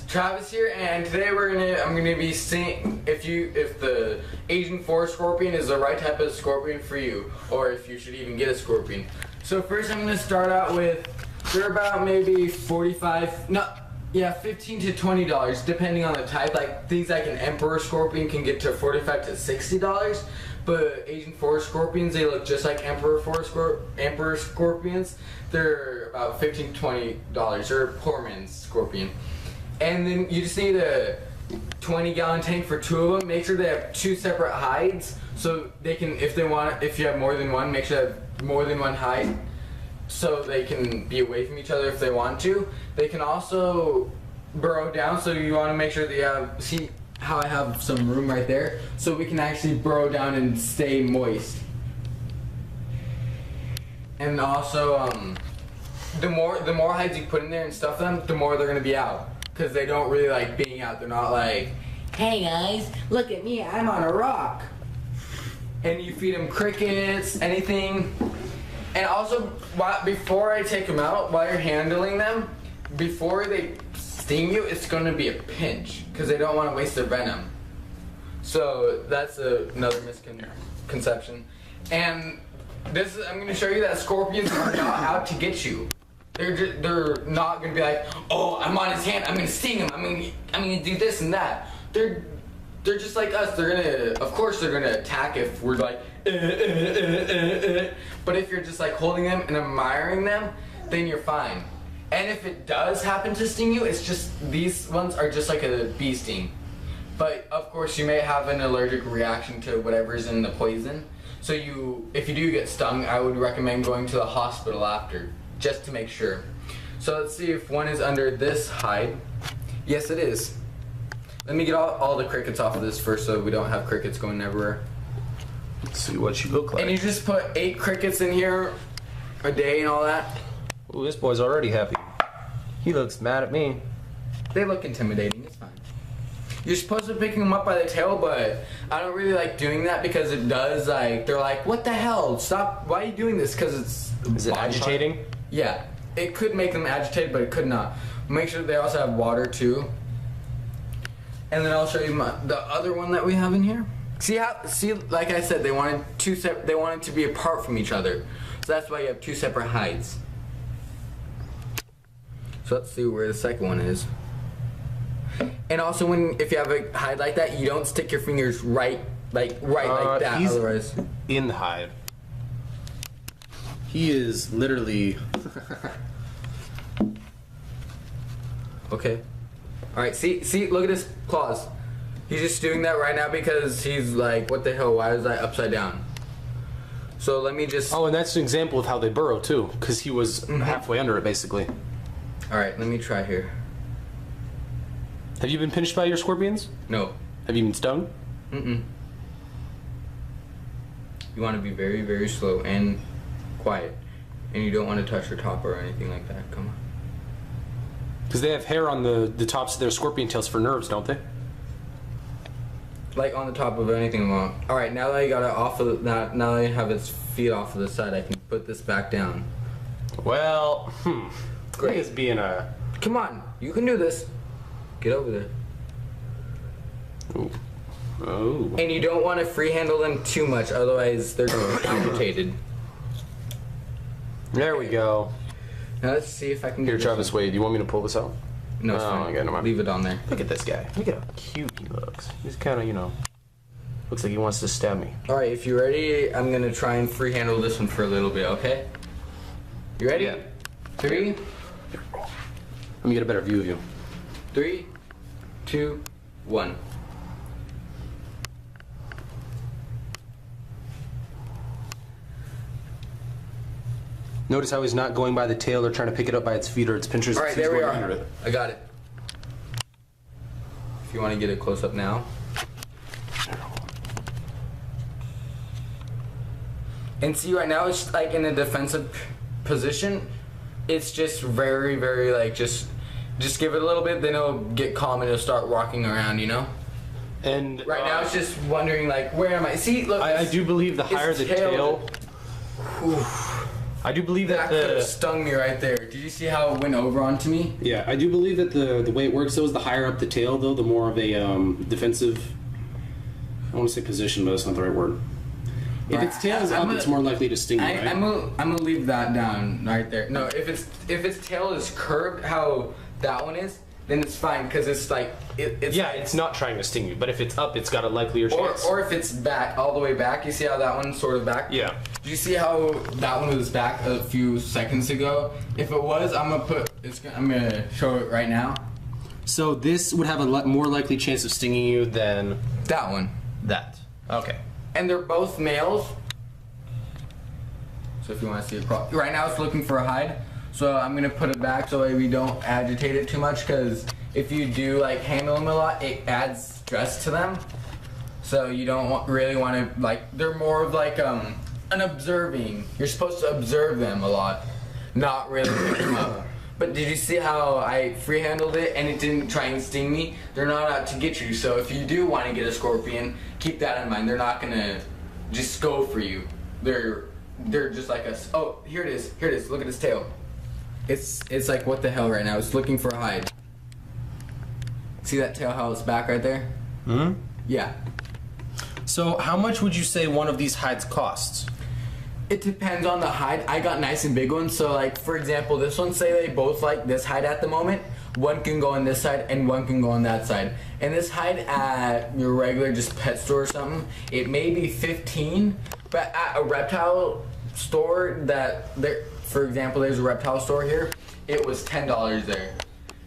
Travis here, and today I'm gonna be seeing if the Asian forest scorpion is the right type of scorpion for you, or if you should even get a scorpion. So first I'm gonna start out with, they're about maybe $15 to $20 depending on the type. Like things like an emperor scorpion can get to $45 to $60, but Asian forest scorpions, they look just like emperor scorpions. They're about $15 to $20. They're a poor man's scorpion. And then you just need a 20-gallon tank for 2 of them. Make sure they have 2 separate hides, so they can, if you have more than one, make sure they have more than one hide, so they can be away from each other if they want to. They can also burrow down, so you want to make sure that you have, see how I have some room right there, so we can actually burrow down and stay moist. And also, the more hides you put in there and stuff them, the more they're gonna be out. Because they don't really like being out. They're not like, hey guys, look at me, I'm on a rock. And you feed them crickets, anything. And also, before I take them out, while you're handling them, before they sting you, it's going to be a pinch. Because they don't want to waste their venom. So that's another misconception. And I'm going to show you that scorpions are not out to get you. They're not gonna be like, oh, I'm on his hand, I'm gonna sting him, I'm gonna do this and that. They're just like us. Of course they're gonna attack if we're like, but if you're just like holding them and admiring them, then you're fine. And if it does happen to sting you, it's just, these ones are just like a bee sting. But of course you may have an allergic reaction to whatever's in the poison. So if you do get stung, I would recommend going to the hospital after, just to make sure. So let's see if one is under this hide. Yes, it is. Let me get all the crickets off of this first, so we don't have crickets going everywhere. Let's see what you look like. And you just put 8 crickets in here a day and all that. Ooh, this boy's already happy. He looks mad at me. They look intimidating, it's fine. You're supposed to be picking them up by the tail, but I don't really like doing that because it does, like, they're like, what the hell? Stop, why are you doing this? Because it's... Is it agitating? Yeah, it could make them agitated, but it could not. Make sure they also have water too. And then I'll show you the other one that we have in here. See, like I said, they wanted to be apart from each other. So that's why you have 2 separate hides. So let's see where the second one is. And also, if you have a hide like that, you don't stick your fingers right like that. He's otherwise, in the hide. He is literally. Okay. All right. See. Look at his claws. He's just doing that right now because he's like, what the hell? Why is that upside down? So let me just. Oh, and that's an example of how they burrow too, because he was halfway under it, basically. All right. Let me try here. Have you been pinched by your scorpions? No. Have you been stung? Mm-mm. You want to be very, very slow and quiet. And you don't want to touch your top or anything like that. Come on. Because they have hair on the tops of their scorpion tails for nerves, don't they? Like on the top of anything long. All right, now that I got it off of now that I have its feet off of the side, I can put this back down. Well, Great. It's being a... Come on, you can do this. Get over there. Ooh. Oh. And you don't want to free handle them too much, otherwise they're going to be agitated. There we go. Now let's see if I can get Here, this Travis, wait. Do you want me to pull this out? No, it's fine. Okay, never mind. Leave it on there. Look at this guy. Look at how cute he looks. He's kind of, looks like he wants to stab me. All right, if you're ready, I'm going to try and free handle this one for a little bit, okay? You ready? Yeah. 3. Let me get a better view of you. 3, 2, 1. Notice how he's not going by the tail or trying to pick it up by its feet or its pinchers. All right, He's there we going are. under it. I got it. If you want to get it close up now. And see, right now it's like in a defensive position. It's just very, very like just give it a little bit, then it'll get calm and it'll start walking around, And right now it's just wondering like, where am I? See, look. I do believe the higher the tail, I do believe that could have stung me right there. Did you see how it went over onto me? Yeah, I do believe that the way it works though is the higher up the tail though, the more of a defensive. I want to say position, but that's not the right word. If its tail is up, it's more likely to sting you, right? I'm gonna leave that down right there. No, if its tail is curved, how that one is, then it's fine because it's like it's not trying to sting you. But if it's up, it's got a likelier chance. Or if it's back, all the way back. You see how that one's sort of back? Yeah. Do you see how that one was back a few seconds ago? If it was, I'm gonna show it right now. So this would have a more likely chance of stinging you than that one. That. Okay. And they're both males. So if you want to see it, right now it's looking for a hide. So I'm gonna put it back so we don't agitate it too much, because if you do like handle them a lot, it adds stress to them. So you don't really want to, like, they're more of like an observing. You're supposed to observe them a lot, not really pick them up. But did you see how I free handled it and it didn't try and sting me? They're not out to get you. So if you do want to get a scorpion, keep that in mind. They're not gonna just go for you. They're just like us. Oh, here it is. Here it is. Look at its tail. It's like, what the hell right now? It's looking for a hide. See that tail, how it's back right there? Hmm? Yeah. So how much would you say one of these hides costs? It depends on the hide. I got nice and big ones. So like, for example, this one, say they both like this hide at the moment. One can go on this side and one can go on that side. And this hide at your regular just pet store or something, it may be 15, but at a reptile store for example, there's a reptile store here, it was $10 there.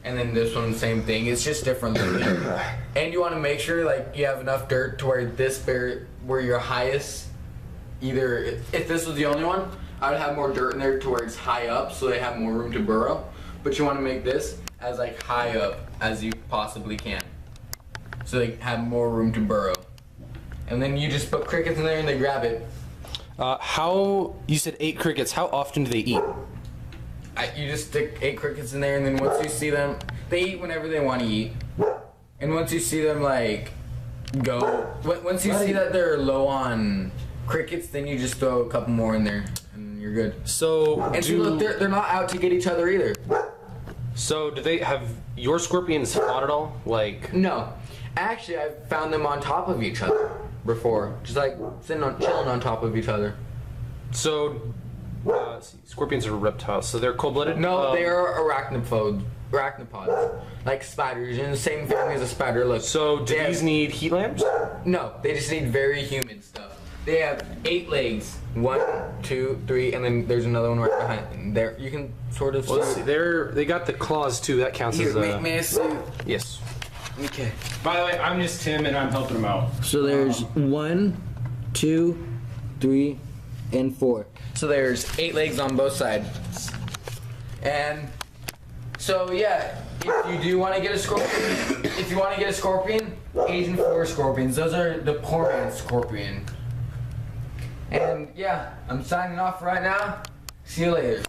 And then this one, same thing. It's just different. And you want to make sure like you have enough dirt to where your highest, either if this was the only one, I would have more dirt in there to where it's high up so they have more room to burrow. But you want to make this as like high up as you possibly can, so they have more room to burrow. And then you just put crickets in there and they grab it. How, you said 8 crickets, how often do they eat? You just stick 8 crickets in there, and then once you see them, they eat whenever they want to eat. And once you see them like once you see that they're low on crickets, then you just throw a couple more in there and you're good. So and see, look, they're not out to get each other either. So do they have your scorpions fought at all? Like, no, actually I've found them on top of each other before, just like chilling on top of each other. So scorpions are reptiles, so they're cold-blooded? No, they are arachnopods, like spiders, in the same family as a spider. Look. So do these need heat lamps? No, they just need very human stuff. They have 8 legs, 1, 2, 3, and then there's another one right behind there. You can sort of. Let's see. They got the claws too. That counts as a. May I see? Yes. Okay. By the way, I'm just Tim and I'm helping him out. So there's 1, 2, 3, and 4. So there's 8 legs on both sides. And so yeah, if you do want to get a scorpion, Asian forest scorpions. Those are the poor man's scorpion. And yeah, I'm signing off right now. See you later.